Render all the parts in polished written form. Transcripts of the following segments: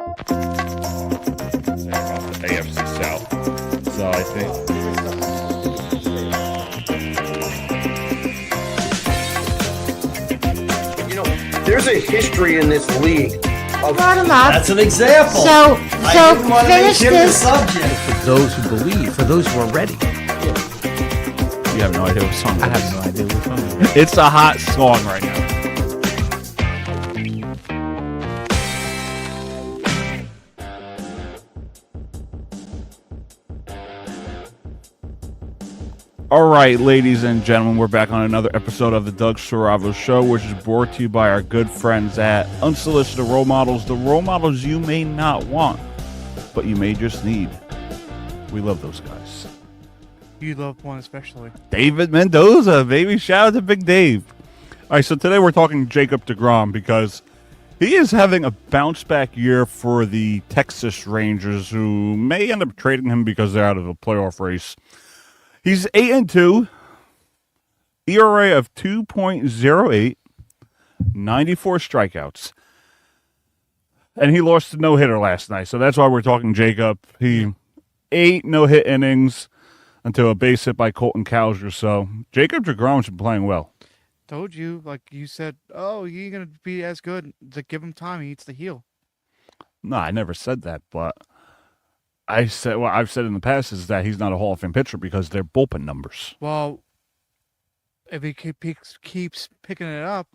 About the AFC South. So I think. There's a history in this league of Brought him up. That's an example. So I didn't want to make finish him the this. subject. For those who believe, for those who are ready. You have no idea what song I it is. have no idea what song it is. It's a hot song right now. All right, ladies and gentlemen, we're back on another episode of the Doug Saravo Show, which is brought to you by our good friends at Unsolicited Role Models, the role models you may not want, but you may just need. We love those guys. You love one especially. David Mendoza, baby. Shout out to Big Dave. All right, so today we're talking Jacob deGrom because he is having a bounce-back year for the Texas Rangers, who may end up trading him because they're out of the playoff race. He's 8-2, ERA of 2.08, 94 strikeouts. And he lost a no-hitter last night, so that's why we're talking Jacob. He 8 no-hit innings until a base hit by Colton Cowser. So Jacob deGrom's been playing well. Told you, like you said, oh, he ain't gonna be as good. To give him time, he needs to heal. No, I never said that, but I said what I've said in the past is that he's not a Hall of Fame pitcher because they're bullpen numbers. Well, if he keeps picking it up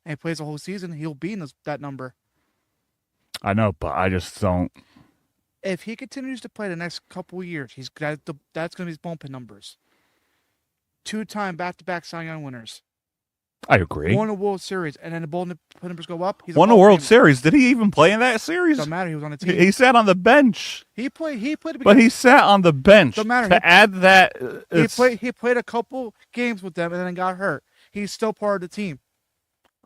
and he plays the whole season, he'll be in that number. I know, but I just don't. If he continues to play the next couple of years, that's gonna be his bullpen numbers. 2-time back-to-back Cy Young winners. I agree. Won a World Series, and then the bullpen numbers go up. He's Won a World Series. Did he even play in that series? Doesn't matter. He was on the team. He sat on the bench. He played. But he sat on the bench. Don't matter. To add that, He played a couple games with them and then got hurt. He's still part of the team.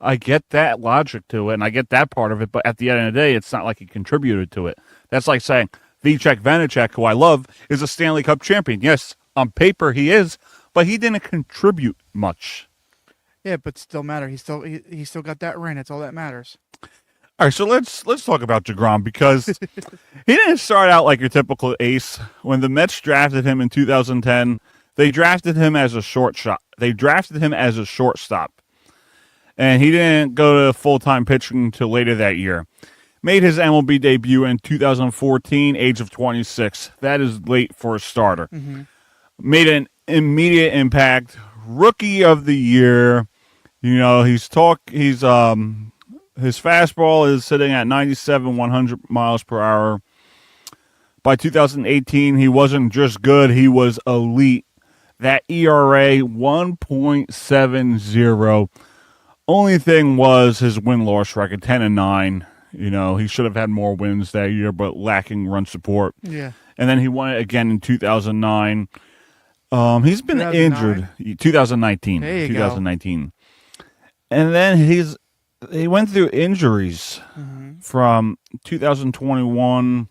I get that logic to it, and I get that part of it, but at the end of the day, it's not like he contributed to it. That's like saying Vitek Vanacek, who I love, is a Stanley Cup champion. Yes, on paper he is, but he didn't contribute much. Yeah, but still matter. He still got that ring. That's all that matters. All right, so let's talk about deGrom because he didn't start out like your typical ace. When the Mets drafted him in 2010, they drafted him as a shortstop. They drafted him as a shortstop, and he didn't go to full-time pitching until later that year. Made his MLB debut in 2014, age of 26. That is late for a starter. Mm-hmm. Made an immediate impact. Rookie of the year. You know, his fastball is sitting at 97, 100 miles per hour. By 2018, he wasn't just good, he was elite. That ERA, 1.70. Only thing was his win-loss record, 10-9. You know, he should have had more wins that year, but lacking run support. Yeah. And then he won it again in 2009. He's been 2009? injured. 2019. There you 2019. Go. And then he went through injuries from 2021,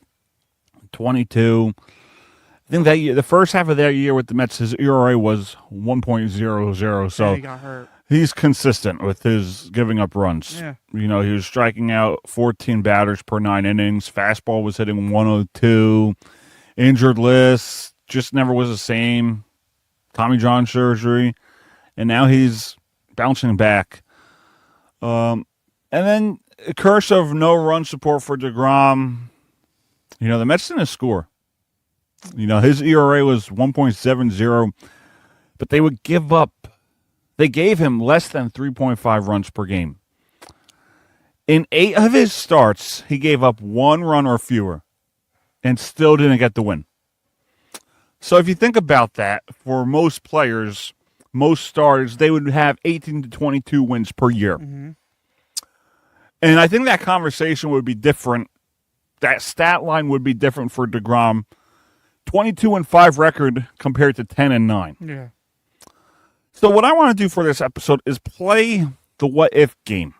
22. I think that year, the first half of that year with the Mets, his ERA was 1.00. So he got hurt. He's consistent with his giving up runs. Yeah. You know, he was striking out 14 batters per 9 innings. Fastball was hitting 102. Injured list just never was the same. Tommy John surgery. And now he's bouncing back. And then a curse of no run support for deGrom. You know, the Mets didn't score. You know, his ERA was 1.70, but they would give up. They gave him less than 3.5 runs per game. In 8 of his starts, he gave up 1 run or fewer and still didn't get the win. So if you think about that, for most players, most starters, they would have 18 to 22 wins per year. Mm-hmm. And I think that conversation would be different. That stat line would be different for deGrom. 22-5 record compared to 10-9. Yeah. So what I want to do for this episode is play the what-if game.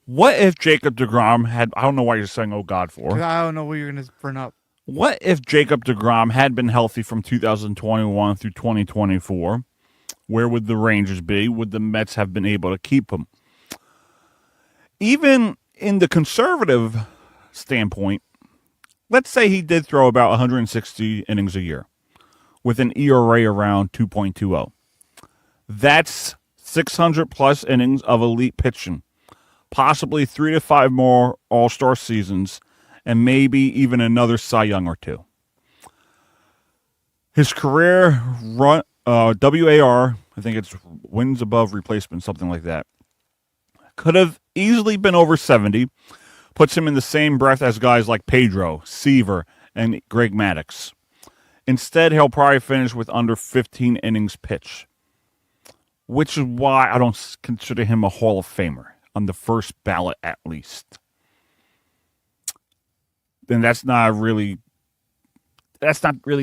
What if Jacob deGrom had... I don't know why you're saying, oh, God, for. I don't know what you're going to bring up. What if Jacob deGrom had been healthy from 2021 through 2024? Where would the Rangers be? Would the Mets have been able to keep him? Even in the conservative standpoint, let's say he did throw about 160 innings a year with an ERA around 2.20. That's 600 plus innings of elite pitching, possibly 3 to 5 more All-Star seasons, and maybe even another Cy Young or two. His career run, WAR, I think it's wins above replacement, something like that, could have easily been over 70, puts him in the same breath as guys like Pedro, Seaver, and Greg Maddux. Instead, he'll probably finish with under 15 innings pitched, which is why I don't consider him a Hall of Famer on the first ballot at least. Then that's not really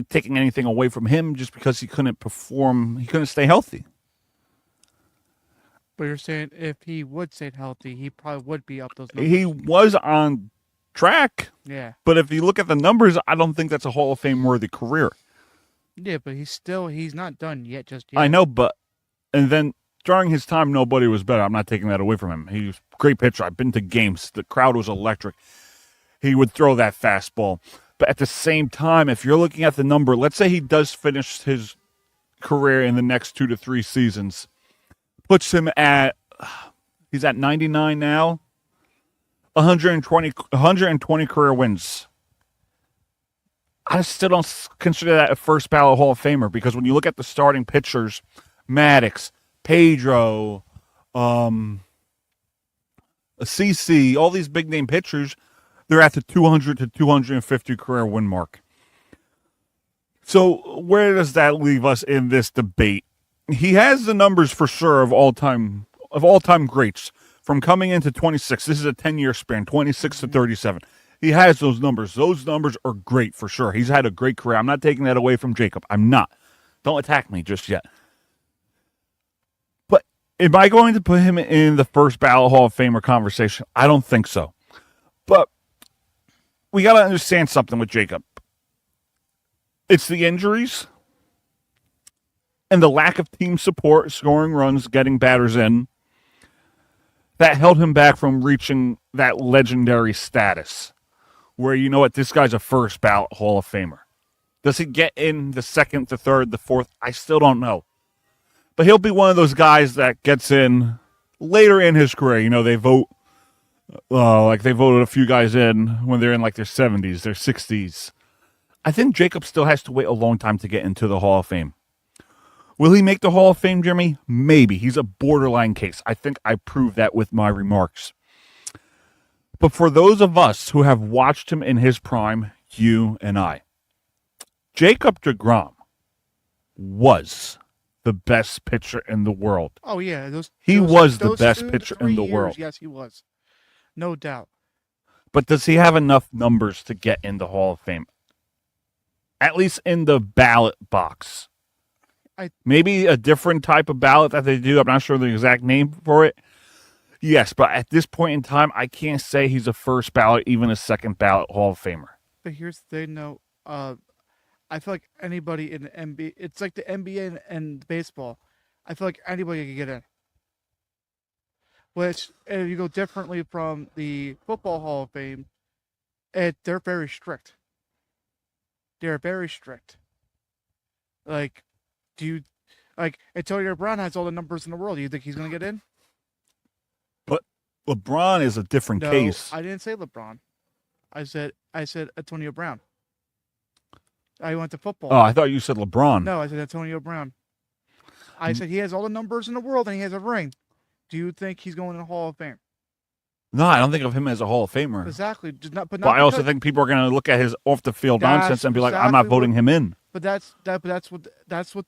taking anything away from him just because he couldn't perform, he couldn't stay healthy. But you're saying if he would stay healthy, he probably would be up those numbers. He was on track. Yeah. But if you look at the numbers, I don't think that's a Hall of Fame worthy career. Yeah, but he's not done yet just yet. I know, and then during his time, nobody was better. I'm not taking that away from him. He was a great pitcher. I've been to games. The crowd was electric. He would throw that fastball. But at the same time, if you're looking at the number, let's say he does finish his career in the next 2 to 3 seasons, puts him he's at 99 now, 120 career wins. I still don't consider that a first ballot Hall of Famer because when you look at the starting pitchers, Maddux, Pedro, CC, all these big name pitchers, they're at the 200 to 250 career win mark. So where does that leave us in this debate? He has the numbers for sure of all time greats from coming into 26. This is a 10-year span, 26 to 37. He has those numbers. Those numbers are great for sure. He's had a great career. I'm not taking that away from Jacob. I'm not. Don't attack me just yet. But am I going to put him in the first ballot Hall of Famer conversation? I don't think so. But we got to understand something with Jacob. It's the injuries and the lack of team support, scoring runs, getting batters in, that held him back from reaching that legendary status where, you know what, this guy's a first ballot Hall of Famer. Does he get in the second, the third, the fourth? I still don't know. But he'll be one of those guys that gets in later in his career. You know, they vote, like they voted a few guys in when they're in like their 70s, their 60s. I think Jacob still has to wait a long time to get into the Hall of Fame. Will he make the Hall of Fame, Jimmy? Maybe. He's a borderline case. I think I proved that with my remarks. But for those of us who have watched him in his prime, you and I, Jacob deGrom was the best pitcher in the world. Oh, yeah. He was the best pitcher in the world. Yes, he was. No doubt. But does he have enough numbers to get in the Hall of Fame? At least in the ballot box. Maybe a different type of ballot that they do. I'm not sure the exact name for it. Yes, but at this point in time, I can't say he's a first ballot, even a second ballot Hall of Famer. But here's the thing, though. I feel like anybody in the NBA, it's like the NBA and baseball. I feel like anybody can get in. Which, if you go differently from the Football Hall of Fame, they're very strict. They're very strict. Like, Antonio Brown has all the numbers in the world. Do you think he's going to get in? But LeBron is a different case. I didn't say LeBron. I said Antonio Brown. I went to football. Oh, I thought you said LeBron. No, I said Antonio Brown. I said he has all the numbers in the world and he has a ring. Do you think he's going to the Hall of Fame? No, I don't think of him as a Hall of Famer. Exactly. But I also think people are going to look at his off-the-field nonsense and be like, I'm not voting him in. But that's what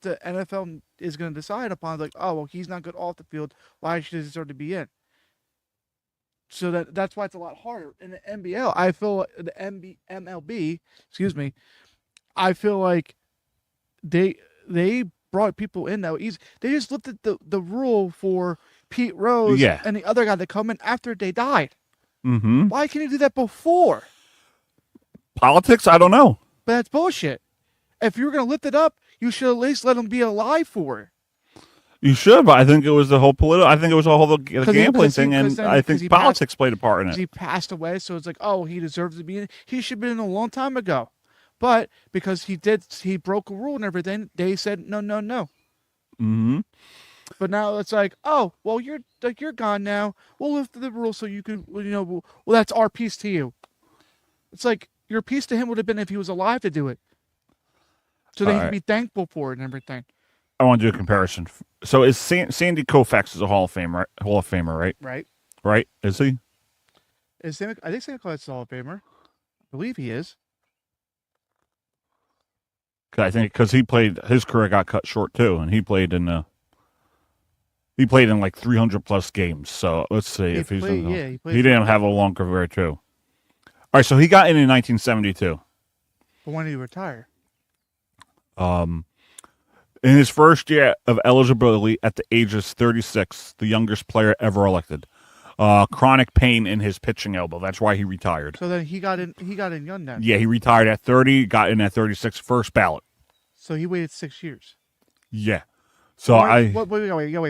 the NFL is going to decide upon. Like, oh, well, he's not good off the field. Why should he deserve to be in? So that's why it's a lot harder. In the NBL, I feel the MLB, excuse me, I feel like they brought people in that easy. They just lifted the rule for Pete Rose and the other guy that come in after they died. Mm-hmm. Why can't you do that before? Politics? I don't know. But that's bullshit. If you were going to lift it up, you should at least let them be alive for it. You should, but I think it was the whole I think it was all the gambling 'cause he- thing, 'cause and then- I 'cause think he politics played a part in Because it. he passed away, so it's like, oh, he deserves to be in. He should have been in a long time ago. But because he broke a rule and everything, they said no, no, no. Mm-hmm. But now it's like, oh, well, you're gone now. We'll lift the rule so you can, well, that's our piece to you. It's like your piece to him would have been if he was alive to do it, so that he could be thankful for it and everything. I want to do a comparison. So is Sandy Koufax is a Hall of Famer, right? Right. Right? Is he? I think Sandy Koufax is a Hall of Famer. I believe he is. Cause I think because he played, his career got cut short too, and he played in like 300 plus games. So let's see if he's in. Yeah, he didn't have a long career too. All right, so he got in 1972. But when did he retire? In his first year of eligibility at the age of 36, the youngest player ever elected. Chronic pain in his pitching elbow. That's why he retired. So then he got in young then. Yeah, he retired at 30, got in at 36, first ballot. So he waited 6 years. Yeah. So Wait,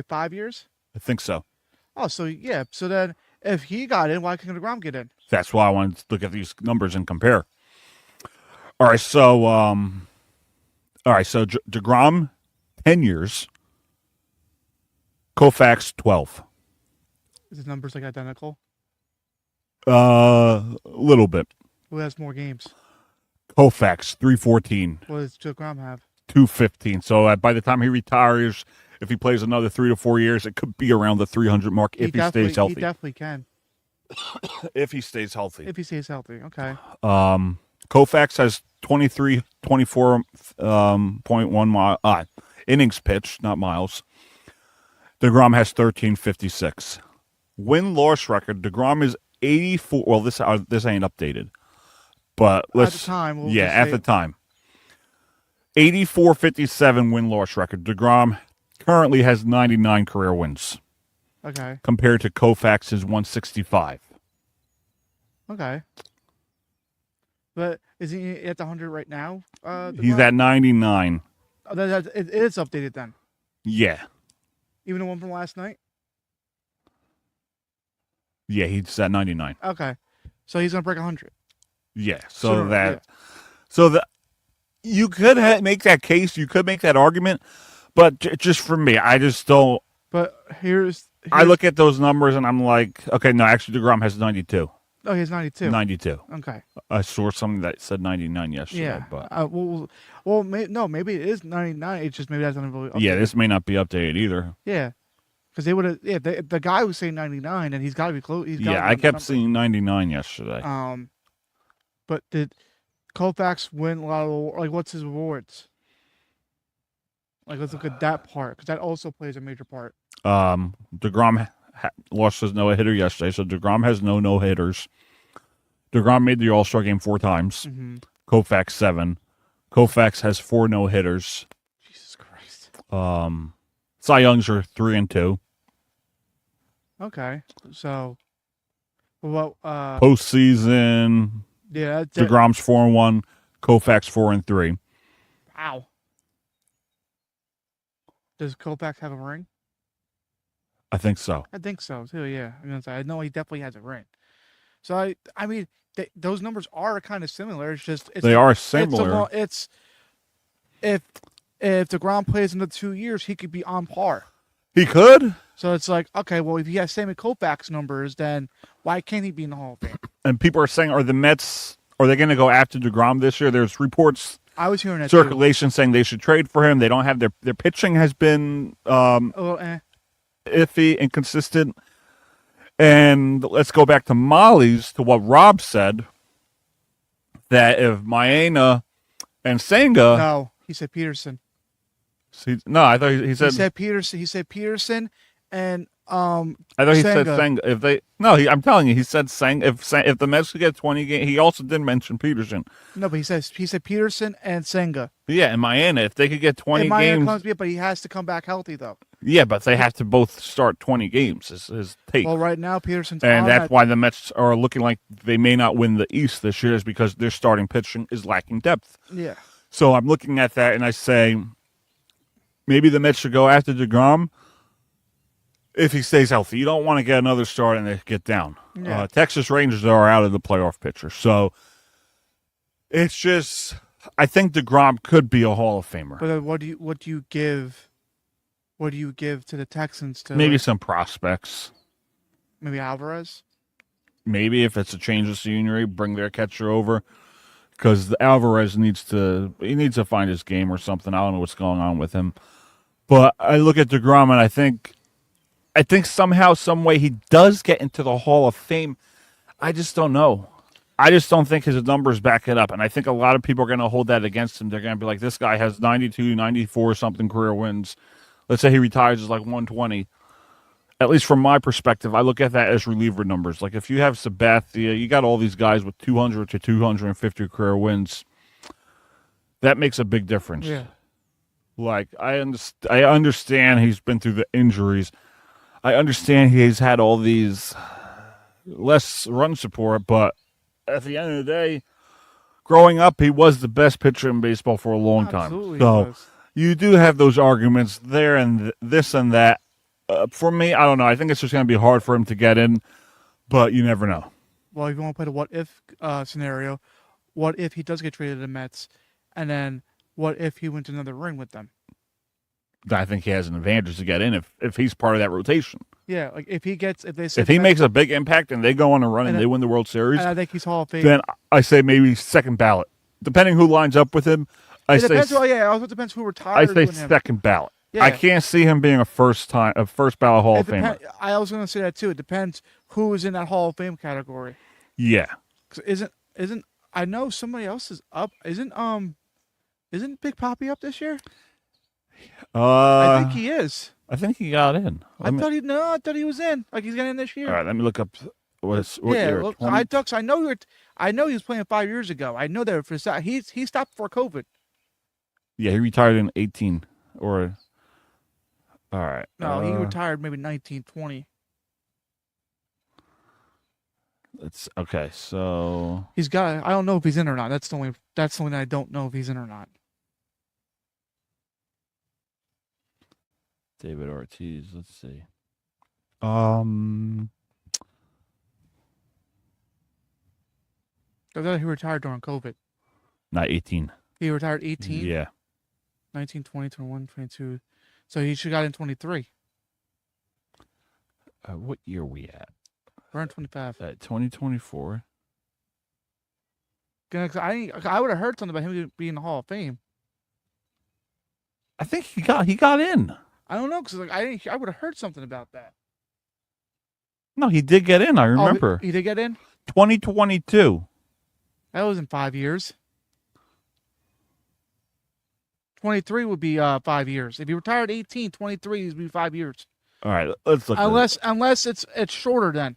5 years? I think so. Oh, so yeah. So then if he got in, why couldn't deGrom get in? That's why I wanted to look at these numbers and compare. All right, so deGrom 10 years. Koufax 12. Is his numbers like identical? A little bit. Who has more games? Koufax 314, What does deGrom have? 215. So by the time he retires, if he plays another 3 to 4 years, it could be around the 300 mark if he stays healthy. He definitely can. If he stays healthy. If he stays healthy, okay. Koufax has 24.1 innings pitched, not miles. deGrom has 1356. Win-loss record, deGrom is 84. Well, this ain't updated. But let's at the time, at the time. 84-57 win-loss record. deGrom currently has 99 career wins. Okay. Compared to Koufax's 165. Okay. But is he at the 100 right now? He's at 99. Oh, it is updated then. Yeah. Even the one from last night? Yeah, he's at 99. Okay. So he's going to break 100. Yeah. Sure, You could make that case. You could make that argument. But just for me, I just don't. But here's I look at those numbers and I'm like, okay, no, actually, deGrom has 92. Oh, he has 92. 92. Okay. I saw something that said 99 yesterday. Yeah. But maybe it is 99. It's just maybe that's not really updated. yeah, this may not be updated either. Yeah. Because they would have. Yeah, the guy was saying 99, and he's got to be close. I kept seeing 99 yesterday. But did Koufax win a lot of what's his awards? Let's look at that part because that also plays a major part. deGrom lost his no-hitter yesterday, so deGrom has no no-hitters. deGrom made the All-Star game 4 times. Mm-hmm. Koufax 7. Koufax has 4 no-hitters. Jesus Christ. Cy Youngs are 3 and 2. Okay, so Postseason. yeah, deGrom's 4 and 1. Koufax 4 and 3. Wow. Does Koufax have a ring? I think so. I think so too. Yeah, I know he definitely has a ring. So I mean, those numbers are kind of similar. They are similar. It's if deGrom plays another 2 years, he could be on par. He could. So it's like, okay, well, if he has Sammy Koufax numbers, then why can't he be in the Hall of Fame? And people are saying, are they going to go after deGrom this year? There's reports. I was hearing that circulation saying they should trade for him. They don't have their pitching has been iffy, inconsistent. And let's go back to Molly's, to what Rob said, that if Maena and Senga... No, he said Peterson. No, I thought he said... He said Peterson. He said Peterson and I thought he said Senga. If they... No, I'm telling you, he said Senga. If the Mets could get 20 games... He also did mention Peterson. No, but he said Peterson and Senga. Yeah, and Maena, if they could get 20 games... but he has to come back healthy, though. Yeah, but they have to both start 20 games, is his take. Well, right now, Peterson's and that's why the Mets are looking like they may not win the East this year, is because their starting pitching is lacking depth. Yeah. So I'm looking at that, and I say, maybe the Mets should go after deGrom, if he stays healthy. You don't want to get another start and they get down. Yeah. Texas Rangers are out of the playoff picture. So it's just, I think deGrom could be a Hall of Famer. But what do you give to the Texans to Maybe some prospects. maybe Alvarez? Maybe if it's a change of scenery, bring their catcher over. Because Alvarez needs to find his game or something. I don't know what's going on with him. But I look at deGrom and I think somehow, some way he does get into the Hall of Fame. I just don't know. I just don't think his numbers back it up. And I think a lot of people are going to hold that against him. They're going to be like, this guy has 92, 94 something career wins. Let's say he retires as like 120. At least from my perspective, I look at that as reliever numbers. Like if you have Sabathia, you got all these guys with 200 to 250 career wins. That makes a big difference. Yeah. Like I understand he's been through the injuries. I understand he's had all these less run support, but at the end of the day, growing up, he was the best pitcher in baseball for a long Absolutely time. So was. you do have those arguments there and this and that. For me, I don't know. I think it's just going to be hard for him to get in, but you never know. Well, if you want to play the what if scenario, what if he does get traded to the Mets, and then what if he went to another ring with them? I think he has an advantage to get in if he's part of that rotation. Yeah, like if If he makes a big impact and they go on a run and they win the World Series, and I think he's Hall of Fame. then I say maybe second ballot. Depending who lines up with him, It depends. Well, yeah, it also depends who I retires. say with him. second ballot. Yeah. I can't see him being a first ballot Hall of Famer. I was going to say that too. It depends who is in that Hall of Fame category. Yeah. 'Cause isn't I know somebody else is up? Isn't Big Papi up this year? I think he is. I think he got in. I thought he was in. Like he's getting in this year. All right, let me look up what yeah, year. look, 20? Ducks. I know he was playing 5 years ago. I know that for he stopped before COVID. Yeah, he retired in 18 or. All right. No, he retired maybe 19, 20. It's okay. So He's got. I don't know if he's in or not. That's the only that I don't know if he's in or not. David Ortiz. Let's see. I thought he retired during COVID. Not 18. He retired 18. Yeah. 19, 20, 21, 22. So he should have got in 23. What year are we at? We're in 25. 2024. I would have heard something about him being in the Hall of Fame. I think he got in. I don't know because I would have heard something about that. No, he did get in. I remember. He did get in? 2022. That was in 5 years. 23 would be 5 years. If he retired 18, 23 would be 5 years. All right, let's look. Unless it's shorter then.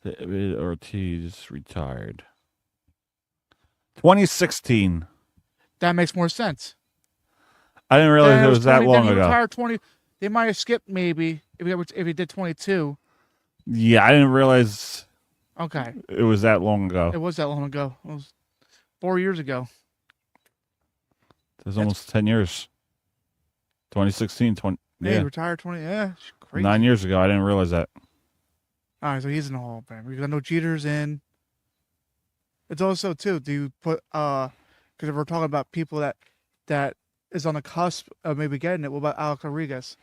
David Ortiz retired 2016. That makes more sense. I didn't realize it was that 20, long then he ago. retired 20. They might have skipped maybe if he did 22. Yeah, I didn't realize Okay. it was that long ago. It was that long ago. It was 4 years ago. It was almost 10 years. 2016, 20. Yeah, Yeah, he retired 20. Yeah, it's crazy. 9 years ago. I didn't realize that. All right, so he's in the Hall of Fame. Because I know Jeter's in. It's also, too, do you put, because if we're talking about people that is on the cusp of maybe getting it, what about Alex Rodriguez?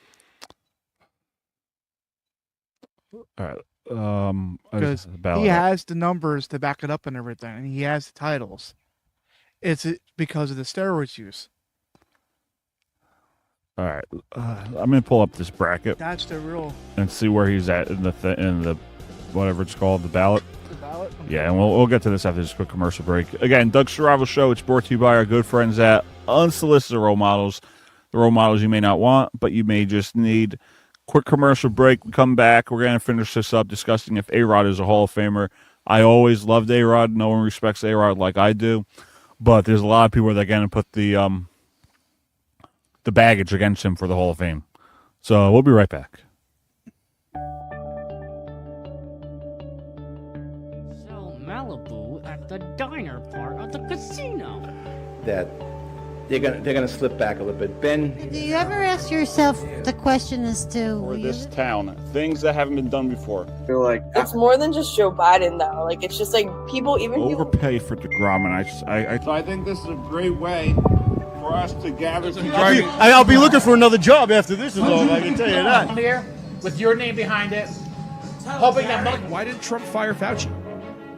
All right. Because he has the numbers to back it up and everything, and he has the titles. It's because of the steroids use. All right. I'm going to pull up this bracket That's the real and see where he's at in the whatever it's called, the ballot. ballot. Yeah, and we'll get to this after this quick commercial break. Again, Doug Saravo Show. It's brought to you by our good friends at Unsolicited Role Models. The role models you may not want, but you may just need. Quick commercial break. We come back. We're going to finish this up discussing if A-Rod is a Hall of Famer. I always loved A-Rod. No one respects A-Rod like I do. But there's a lot of people that are going to put the baggage against him for the Hall of Fame. So we'll be right back. Sell Malibu at the diner part of the casino. That they're gonna slip back a little bit. Ben, Do you ever ask yourself the question as to For this town, things that haven't been done before. feel like It's more than just Joe Biden, though. Like, it's just like people, Overpay for deGrom, and I think this is a great way for us to gather together. I'll be looking for another job after this is over, I can tell you that. Here, with your name behind it, hoping that Why did Trump fire Fauci?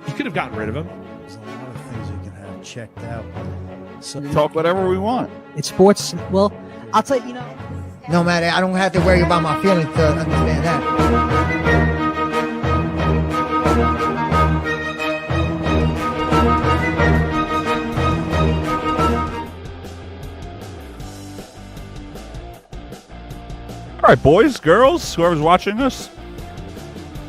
He could have gotten rid of him. There's a lot of things you can have checked out. So, Talk whatever we want. It's sports. Well, I'll tell you, no matter, I don't have to worry about my feelings to understand that. All right, boys, girls, whoever's watching us,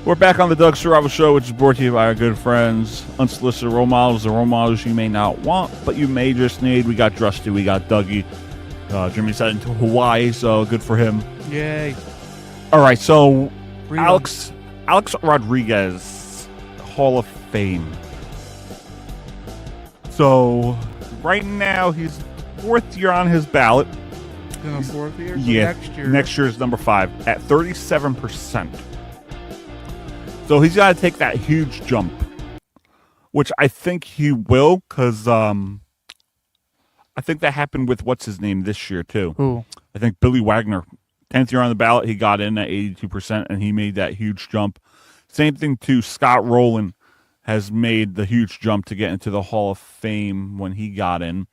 we're back on the Doug Serravo Show, which is brought to you by our good friends, Unsolicited Role Models, the role models you may not want, but you may just need. We got Drusty, we got Dougie. Jimmy's heading to Hawaii, so good for him. Yay. All right, so Freedom. Alex Rodriguez, Hall of Fame. So right now he's fourth year on his ballot. In the fourth year? So Yeah, next year. is number 5 at 37%. So he's got to take that huge jump, which I think he will, because I think that happened with what's his name this year too. Who? I think Billy Wagner, 10th year on the ballot, he got in at 82%, and he made that huge jump. Same thing too. Scott Rowland has made the huge jump to get into the Hall of Fame when he got in.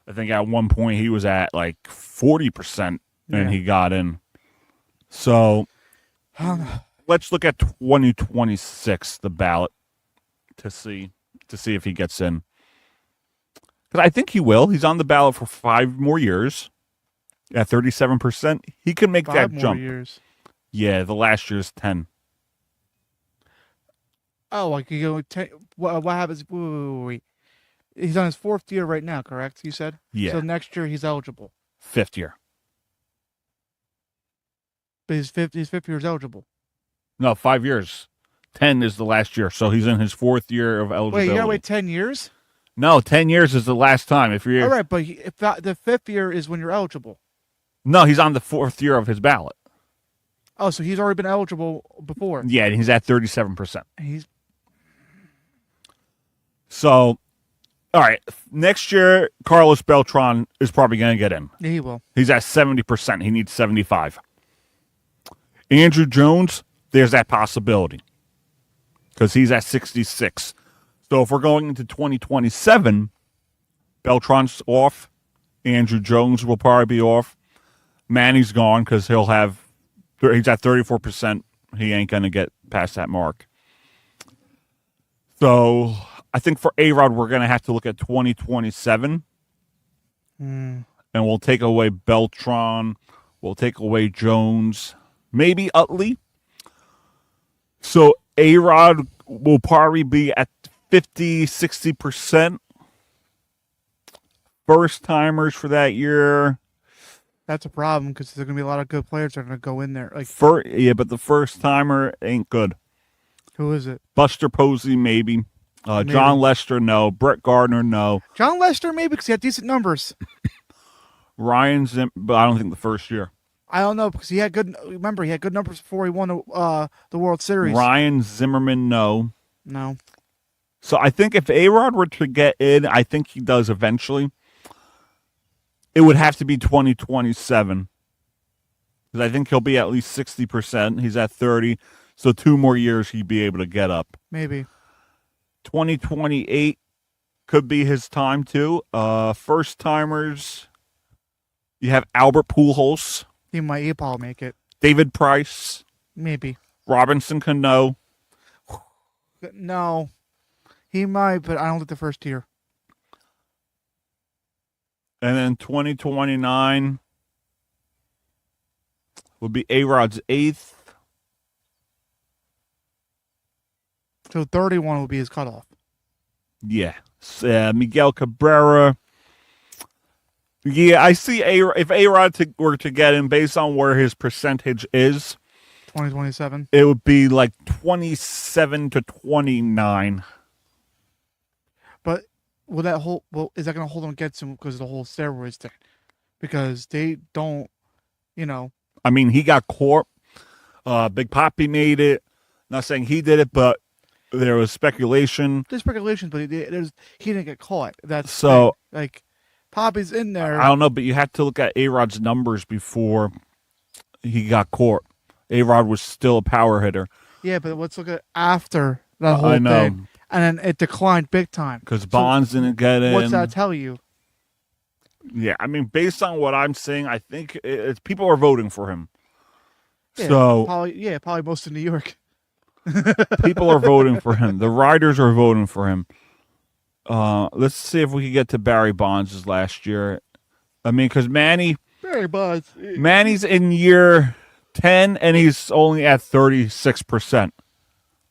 I think at one point he was at like 40% and he got in. So let's look at 2026, the ballot, to see if he gets in. Because I think he will. He's on the ballot for 5 more years at 37%. He can make 5 that more jump. years. Yeah, the last year's 10. Oh, like you go. What happens? Wait. He's on his 4th year right now, correct? You said. Yeah. So next year he's eligible. 5th year. But his fifth year is eligible. No, 5 years. 10 is the last year, so he's in his 4th year of eligibility. Wait, you gotta wait 10 years? No, 10 years is the last time. If you're All right, but if the 5th year is when you're eligible. No, he's on the 4th year of his ballot. Oh, so he's already been eligible before. Yeah, and he's at 37%. He's So, all right, next year, Carlos Beltran is probably going to get in. yeah, he will. He's at 70%. He needs 75. Andrew Jones, there's that possibility because he's at 66. So if we're going into 2027, Beltran's off. Andrew Jones will probably be off. Manny's gone because he's at 34%. He ain't going to get past that mark. So I think for A-Rod, we're going to have to look at 2027. And we'll take away Beltran. We'll take away Jones. Maybe Utley. So A-Rod will probably be at 50, 60%. First timers for that year. That's a problem because there's gonna be a lot of good players that are gonna go in there. Like, But the first timer ain't good. who is it? Buster Posey, maybe. Maybe. John Lester, no. Brett Gardner, no. John Lester, maybe because he had decent numbers. Ryan Zim, but I don't think the first year. I don't know because he had good. Remember, he had good numbers before he won the World Series. Ryan Zimmerman, no. No. So I think if A-Rod were to get in, I think he does eventually. It would have to be 2027. Because I think he'll be at least 60%. He's at 30. So 2 more years he'd be able to get up. Maybe. 2028 could be his time too. First timers, you have Albert Pujols, He might. He'll probably make it. David Price, Maybe. Robinson Cano. No. He might, but I don't think the first year. And then 2029 would be A-Rod's 8th. So 31 will be his cutoff. Yeah. Miguel Cabrera. Yeah, I see if A-Rod were to get him based on where his percentage is, 2027. it would be like 27 to 29. But Will that hold? Well, is that going to hold him against him because of the whole steroids thing? Because they don't, you know. I mean, he got caught. Big Papi made it. Not saying he did it, but there was speculation. There's speculations, but he didn't get caught. That's So like Papi's in there. I don't know, but you have to look at A-Rod's numbers before he got caught. A-Rod was still a power hitter. Yeah, but let's look at after that whole I know. thing, and then it declined big time Because Bonds didn't get in. What's that tell you? Yeah, I mean, based on what I'm seeing, I think people are voting for him. Yeah, So probably most of New York. people are voting for him. The riders are voting for him. Let's see if we can get to Barry Bonds' last year. I mean, because Manny's in year 10 and he's only at 36%.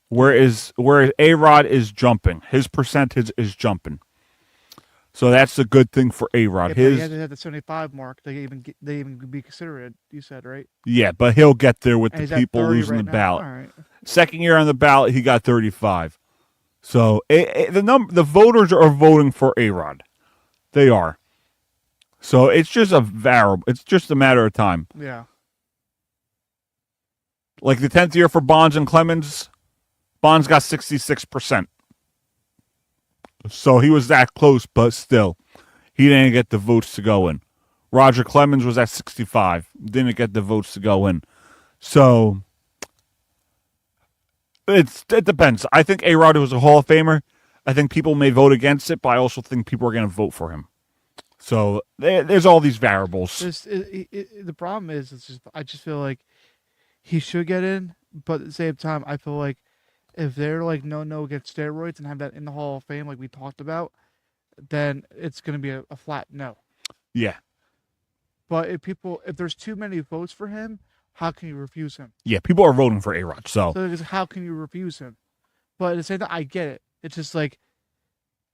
Whereas A-Rod is jumping. His percentage is jumping. So that's a good thing for A-Rod. Yeah, he had to have the 75 mark. They even be considered. You said, right? Yeah, but he'll get there with And the he's at people 30 losing right the now. ballot. All right. Second year on the ballot, he got 35. So the voters are voting for A-Rod. They are. So it's just a variable. It's just a matter of time. Yeah. Like the 10th year for Bonds and Clemens, Bonds got 66%. So he was that close, but still, he didn't get the votes to go in. Roger Clemens was at 65, didn't get the votes to go in. So it depends. I think A-Rod was a Hall of Famer. I think people may vote against it, but I also think people are going to vote for him. So there's all these variables. The problem is, I just feel like he should get in, but at the same time, I feel like if they're like no against steroids and have that in the Hall of Fame, like we talked about, then it's going to be a flat no. Yeah. But if there's too many votes for him, how can you refuse him? Yeah, people are voting for A-Rod. So how can you refuse him? But at the same time, I get it. It's just like,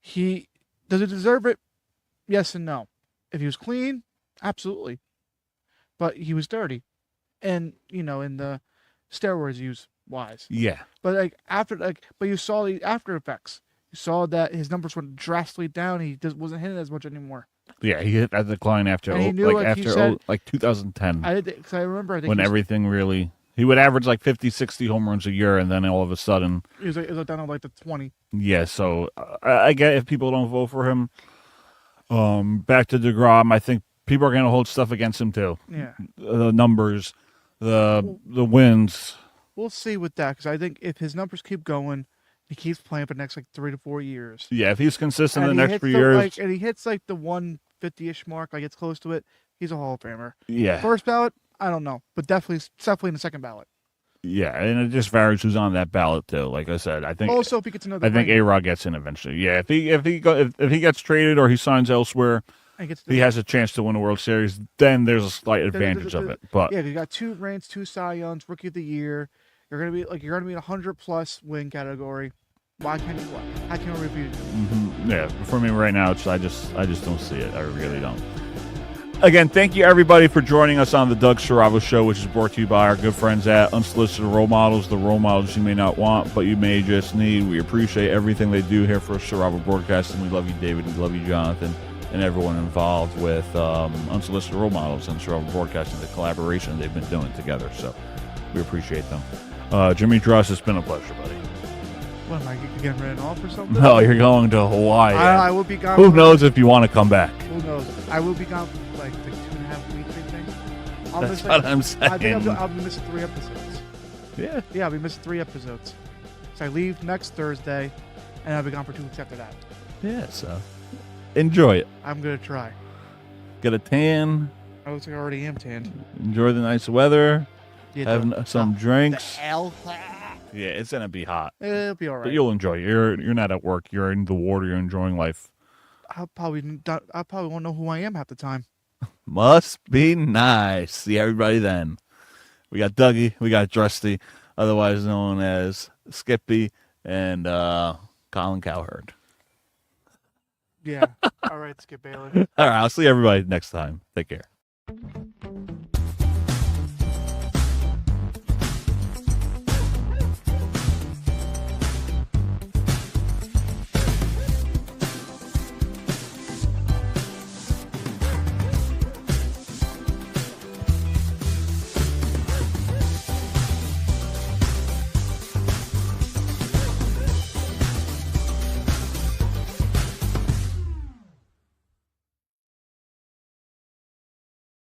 does he deserve it? Yes and no. If he was clean, absolutely. But he was dirty. And, in the steroids use wise. yeah. But but you saw the after effects. You saw that his numbers went drastically down. He wasn't hitting as much anymore. Yeah, he hit that decline after And he knew, like he said- 2010. Because I remember, I think when everything really, he would average like 50, 60 home runs a year, and then all of a sudden, it was down to like the 20. yeah. So I get if people don't vote for him. Back to deGrom, I think people are going to hold stuff against him too. Yeah. The numbers, the wins. We'll see with that, because I think if his numbers keep going, he keeps playing for the next 3 to 4 years. Yeah, if he's consistent And the he next hits few the, years, and he hits like the 150-ish mark, like it's close to it, he's a Hall of Famer. yeah, First ballot, I don't know, but definitely in the second ballot. yeah, and it just varies who's on that ballot too. Like I said, I think Also, if he gets another, I think A-Rod gets in eventually. Yeah, if he gets traded or he signs elsewhere, he has a chance to win a World Series. Then there's a slight advantage of it. But yeah, you got 2 reigns, 2 Cy Youngs, Rookie of the Year. You're gonna be in a 100+ win category. Why can't you? How can you review it? yeah, for me right now, I just don't see it. I really don't. Again, thank you everybody for joining us on the Doug Saravo Show, which is brought to you by our good friends at Unsolicited Role Models, the role models you may not want, but you may just need. We appreciate everything they do here for Saravo Broadcasting. We love you, David. We love you, Jonathan, and everyone involved with Unsolicited Role Models and Saravo Broadcasting, the collaboration they've been doing together. So we appreciate them. Jimmy Drust, it's been a pleasure, buddy. What, am I getting written off or something? No, you're going to Hawaii. I will be gone. Who knows if you want to come back? Who knows? I will be gone for like 2.5 weeks, I think. That's what I'm saying. I think I'll be missing 3 episodes. Yeah. Yeah, I'll be missing 3 episodes. So I leave next Thursday, and I'll be gone for 2 weeks after that. Yeah, so enjoy it. I'm going to try. Get a tan. I looks like I already am tanned. Enjoy the nice weather. Yeah, have some drinks. The hell? Yeah, it's gonna be hot, It'll be all right. but you'll enjoy it. You're not at work. You're in the water. You're enjoying life. I probably won't know who I am half the time. Must be nice. See everybody then. We got Dougie. We got Drusty, otherwise known as Skippy, and Colin Cowherd. Yeah. All right, Skip Baylor. All right. I'll see everybody next time. Take care.